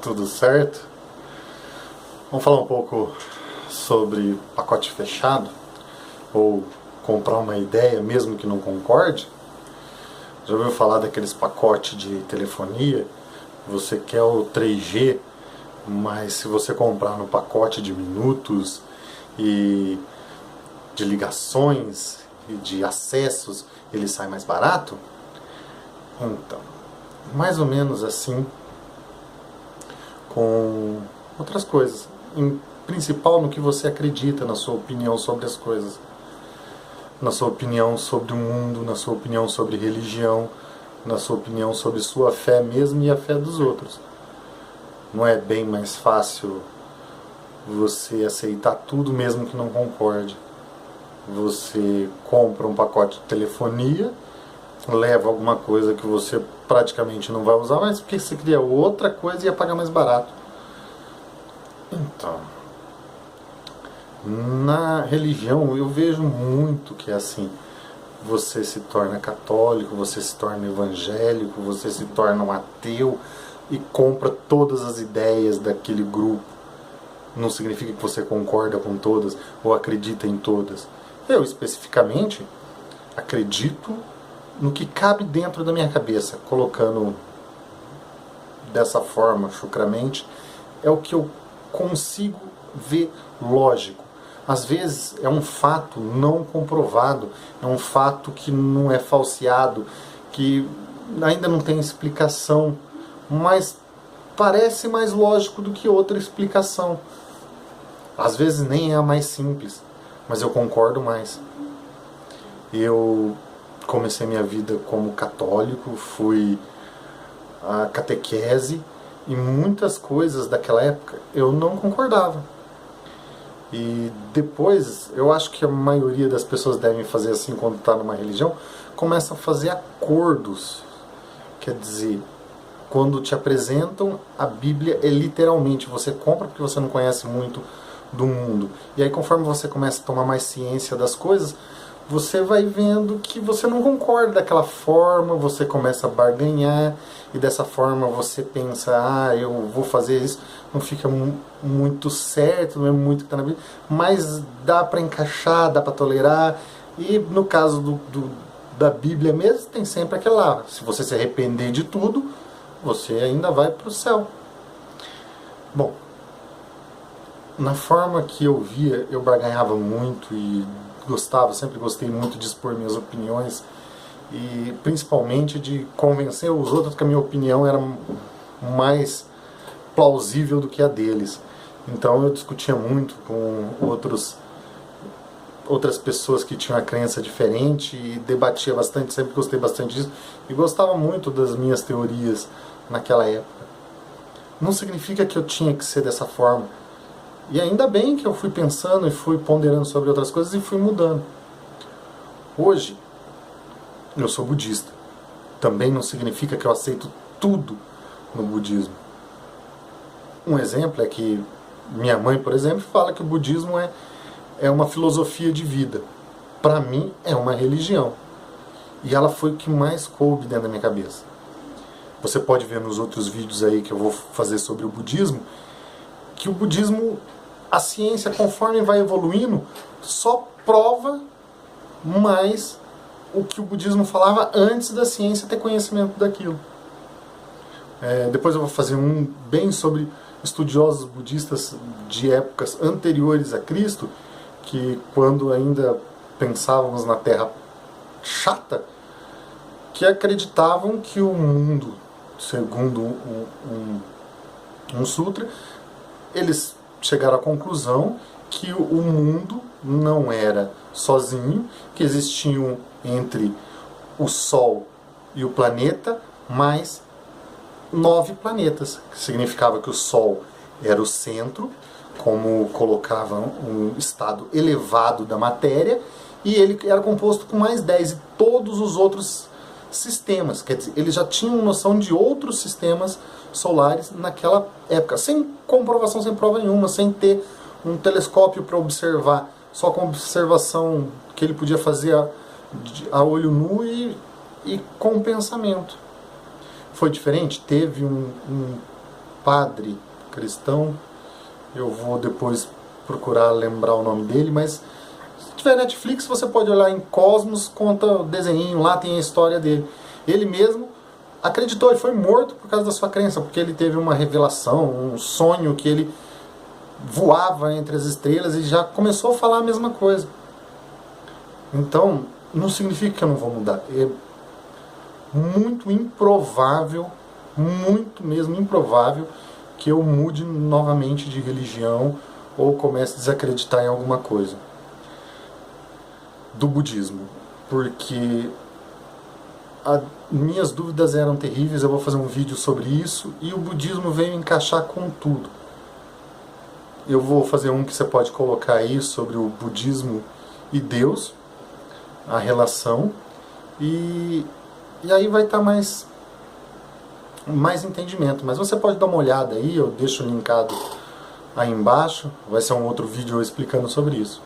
tudo certo? Vamos falar um pouco sobre pacote fechado ou comprar uma ideia mesmo que não concorde. Já ouviu falar daqueles pacotes de telefonia? Você quer o 3G, mas se você comprar no pacote de minutos e de ligações e de acessos, ele sai mais barato? Então, mais ou menos assim com outras coisas, em principal no que você acredita, na sua opinião sobre as coisas, na sua opinião sobre o mundo, na sua opinião sobre religião, na sua opinião sobre sua fé mesmo e a fé dos outros. Não é bem mais fácil você aceitar tudo mesmo que não concorde? Você compra um pacote de telefonia, leva alguma coisa que você praticamente não vai usar, mas porque você queria outra coisa e ia pagar mais barato. Então, na religião eu vejo muito que é assim. Você se torna católico, você se torna evangélico, você se torna um ateu e compra todas as ideias daquele grupo. Não significa que você concorda com todas ou acredita em todas. Eu, especificamente, acredito no que cabe dentro da minha cabeça, colocando dessa forma, chucramente, é o que eu consigo ver lógico. Às vezes é um fato não comprovado, é um fato que não é falseado, que ainda não tem explicação, mas parece mais lógico do que outra explicação. Às vezes nem é a mais simples, mas eu concordo mais. Eu comecei minha vida como católico, fui à catequese e muitas coisas daquela época eu não concordava. E depois, eu acho que a maioria das pessoas devem fazer assim quando está numa religião, começa a fazer acordos. Quer dizer, quando te apresentam, a Bíblia é literalmente, você compra porque você não conhece muito do mundo. E aí conforme você começa a tomar mais ciência das coisas, você vai vendo que você não concorda daquela forma, você começa a barganhar, e dessa forma você pensa, eu vou fazer isso, não fica muito certo, não é muito que está na Bíblia, mas dá para encaixar, dá para tolerar, e no caso da Bíblia mesmo, tem sempre aquela lá, se você se arrepender de tudo, você ainda vai para o céu. Bom, na forma que eu via, eu barganhava muito e gostava, sempre gostei muito de expor minhas opiniões e principalmente de convencer os outros que a minha opinião era mais plausível do que a deles. Então eu discutia muito com outras pessoas que tinham a crença diferente e debatia bastante, sempre gostei bastante disso e gostava muito das minhas teorias naquela época. Não significa que eu tinha que ser dessa forma. E ainda bem que eu fui pensando e fui ponderando sobre outras coisas e fui mudando. Hoje, eu sou budista. Também não significa que eu aceito tudo no budismo. Um exemplo é que minha mãe, por exemplo, fala que o budismo é uma filosofia de vida. Para mim, é uma religião. E ela foi o que mais coube dentro da minha cabeça. Você pode ver nos outros vídeos aí que eu vou fazer sobre o budismo, que o budismo, a ciência, conforme vai evoluindo, só prova mais o que o budismo falava antes da ciência ter conhecimento daquilo. Depois eu vou fazer um bem sobre estudiosos budistas de épocas anteriores a Cristo, que quando ainda pensávamos na Terra chata, que acreditavam que o mundo, segundo um sutra, eles chegaram à conclusão que o mundo não era sozinho, que existiam entre o Sol e o planeta mais 9 planetas, que significava que o Sol era o centro, como colocavam um estado elevado da matéria, e ele era composto por mais 10, e todos os outros sistemas, quer dizer, eles já tinham noção de outros sistemas solares naquela época, sem comprovação, sem prova nenhuma, sem ter um telescópio para observar, só com observação que ele podia fazer a olho nu e com pensamento. Foi diferente? Teve um padre cristão, eu vou depois procurar lembrar o nome dele, mas se tiver Netflix você pode olhar em Cosmos, conta o desenho, lá tem a história dele. Ele mesmo acreditou e foi morto por causa da sua crença, porque ele teve uma revelação, um sonho que ele voava entre as estrelas e já começou a falar a mesma coisa. Então, não significa que eu não vou mudar. É muito improvável, muito mesmo improvável, que eu mude novamente de religião ou comece a desacreditar em alguma coisa. Do budismo. Porque minhas dúvidas eram terríveis, eu vou fazer um vídeo sobre isso, e o budismo veio encaixar com tudo. Eu vou fazer um que você pode colocar aí sobre o budismo e Deus, a relação, e aí vai estar mais entendimento. Mas você pode dar uma olhada aí, eu deixo linkado aí embaixo, vai ser um outro vídeo explicando sobre isso.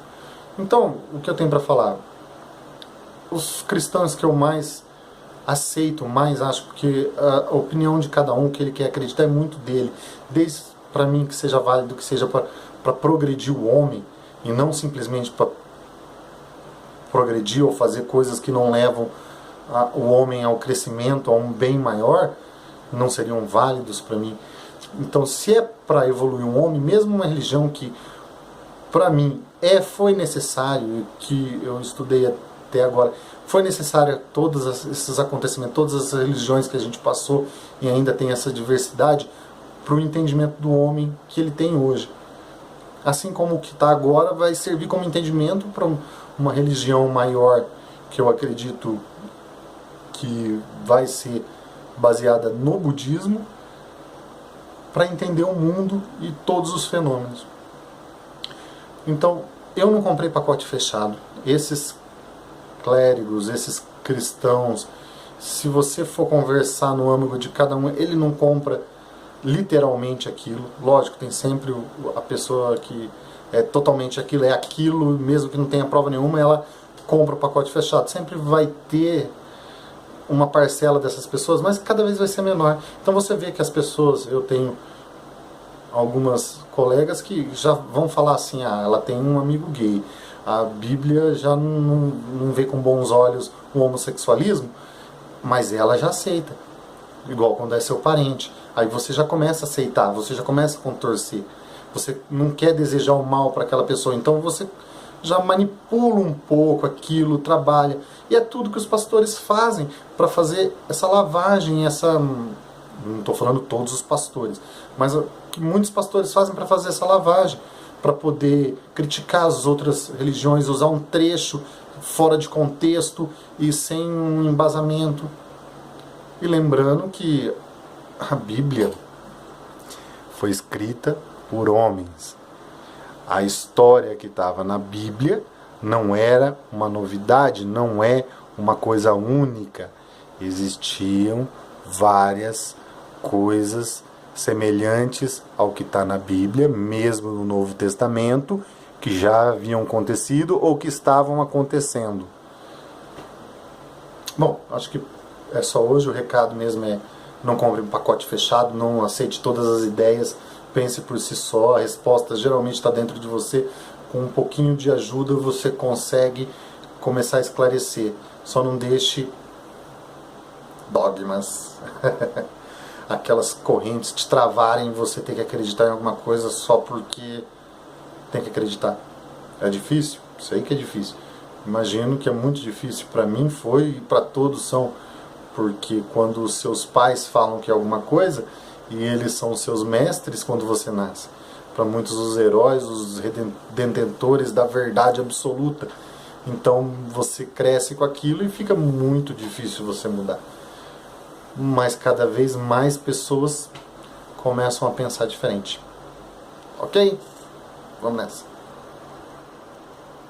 Então, o que eu tenho para falar? Os cristãos que eu mais aceito, mais acho, porque a opinião de cada um, que ele quer acreditar, é muito dele. Desde para mim que seja válido, que seja para progredir o homem, e não simplesmente para progredir ou fazer coisas que não levam o homem ao crescimento, a um bem maior, não seriam válidos para mim. Então, se é para evoluir um homem, mesmo uma religião que para mim foi necessário, que eu estudei até agora, foi necessário todos esses acontecimentos, todas as religiões que a gente passou, e ainda tem essa diversidade, para o entendimento do homem que ele tem hoje. Assim como o que está agora vai servir como entendimento para uma religião maior, que eu acredito que vai ser baseada no budismo, para entender o mundo e todos os fenômenos. Então, eu não comprei pacote fechado. Esses clérigos, esses cristãos, se você for conversar no âmago de cada um, ele não compra literalmente aquilo. Lógico, tem sempre a pessoa que é totalmente aquilo, é aquilo, mesmo que não tenha prova nenhuma, ela compra o pacote fechado. Sempre vai ter uma parcela dessas pessoas, mas cada vez vai ser menor. Então você vê que as pessoas, eu tenho algumas colegas que já vão falar assim, ela tem um amigo gay, a Bíblia já não vê com bons olhos o homossexualismo, mas ela já aceita, igual quando é seu parente. Aí você já começa a aceitar, você já começa a contorcer, você não quer desejar o mal para aquela pessoa, então você já manipula um pouco aquilo, trabalha. E é tudo que os pastores fazem para fazer essa lavagem, não estou falando todos os pastores, mas que muitos pastores fazem para fazer essa lavagem, para poder criticar as outras religiões, usar um trecho fora de contexto e sem um embasamento. E lembrando que a Bíblia foi escrita por homens. A história que estava na Bíblia não era uma novidade, não é uma coisa única. Existiam várias coisas semelhantes ao que está na Bíblia, mesmo no Novo Testamento, que já haviam acontecido ou que estavam acontecendo. Bom, acho que é só hoje. O recado mesmo é: não compre um pacote fechado, não aceite todas as ideias, pense por si só. A resposta geralmente está dentro de você. Com um pouquinho de ajuda você consegue começar a esclarecer. Só não deixe dogmas, aquelas correntes te travarem, você ter que acreditar em alguma coisa só porque tem que acreditar. É difícil? Sei que é difícil. Imagino que é muito difícil. Para mim foi e para todos são. Porque quando os seus pais falam que é alguma coisa, e eles são os seus mestres quando você nasce. Para muitos, os heróis, os detentores da verdade absoluta. Então você cresce com aquilo e fica muito difícil você mudar. Mas cada vez mais pessoas começam a pensar diferente. Ok? Vamos nessa.